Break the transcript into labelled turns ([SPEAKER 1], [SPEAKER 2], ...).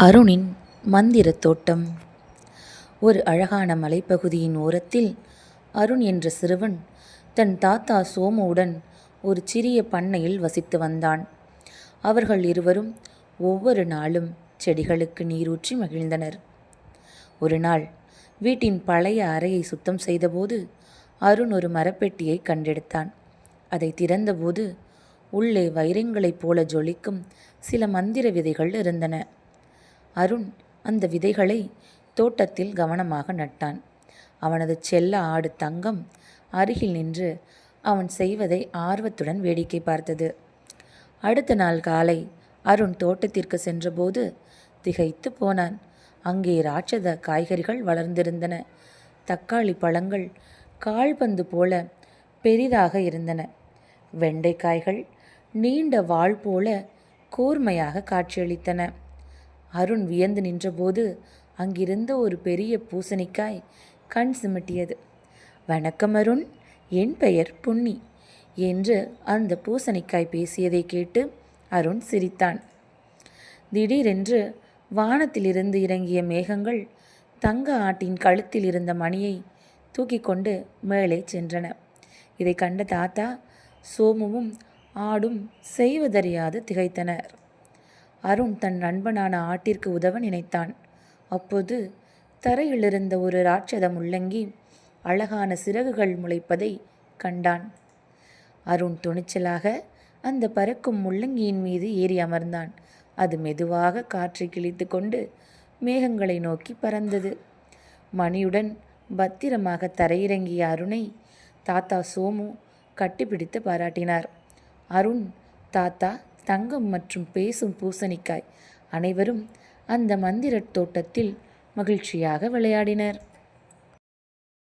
[SPEAKER 1] அருணின் மந்திரத் தோட்டம். ஒரு அழகான மலைப்பகுதியின் ஓரத்தில் அருண் என்ற சிறுவன் தன் தாத்தா சோமுவுடன் ஒரு சிறிய பண்ணையில் வசித்து வந்தான். அவர்கள் இருவரும் ஒவ்வொரு நாளும் செடிகளுக்கு நீரூற்றி மகிழ்ந்தனர். ஒரு நாள் வீட்டின் பழைய அறையை சுத்தம் செய்தபோது அருண் ஒரு மரப்பெட்டியை கண்டெடுத்தான். அதை திறந்தபோது உள்ளே வைரங்களைப் போல ஜொலிக்கும் சில மந்திர விதைகள் இருந்தன. அருண் அந்த விதைகளை தோட்டத்தில் கவனமாக நட்டான். அவனது செல்ல ஆடு தங்கம் அருகில் நின்று அவன் செய்வதை ஆர்வத்துடன் வேடிக்கை பார்த்தது. அடுத்த நாள் காலை அருண் தோட்டத்திற்கு சென்றபோது திகைத்து போனான். அங்கே ராட்சத காய்கறிகள் வளர்ந்திருந்தன. தக்காளி பழங்கள் கால்பந்து போல பெரிதாக இருந்தன. வெண்டைக்காய்கள் நீண்ட வாள் போல கூர்மையாக காட்சியளித்தன. அருண் வியந்து நின்றபோது அங்கிருந்த ஒரு பெரிய பூசணிக்காய் கண் சிமிட்டியது. "வணக்கம் அருண், என் பெயர் புன்னி" என்று அந்த பூசணிக்காய் பேசியதை கேட்டு அருண் சிரித்தான். திடீரென்று வானத்திலிருந்து இறங்கிய மேகங்கள் தங்க ஆட்டின் கழுத்தில் இருந்த மணியை தூக்கி கொண்டு மேலே சென்றன. இதை கண்ட தாத்தா சோமுவும் ஆடும் செய்வதறியாது திகைத்தனர். அருண் தன் நண்பனான ஆட்டிற்கு உதவ நினைத்தான். அப்போது தரையிலிருந்த ஒரு ராட்சத முள்ளங்கி அழகான சிறகுகள் முளைப்பதை கண்டான். அருண் துணிச்சலாக அந்த பறக்கும் முள்ளங்கியின் மீது ஏறி அமர்ந்தான். அது மெதுவாக காற்றை கிழித்து கொண்டு மேகங்களை நோக்கி பறந்தது. மணியுடன் பத்திரமாக தரையிறங்கிய அருணை தாத்தா சோமு கட்டிப்பிடித்து பாராட்டினார். அருண், தாத்தா, தங்கம் மற்றும் பேசும் பூசணிக்காய் அனைவரும் அந்த மந்திரத் தோட்டத்தில் மகிழ்ச்சியாக விளையாடினர்.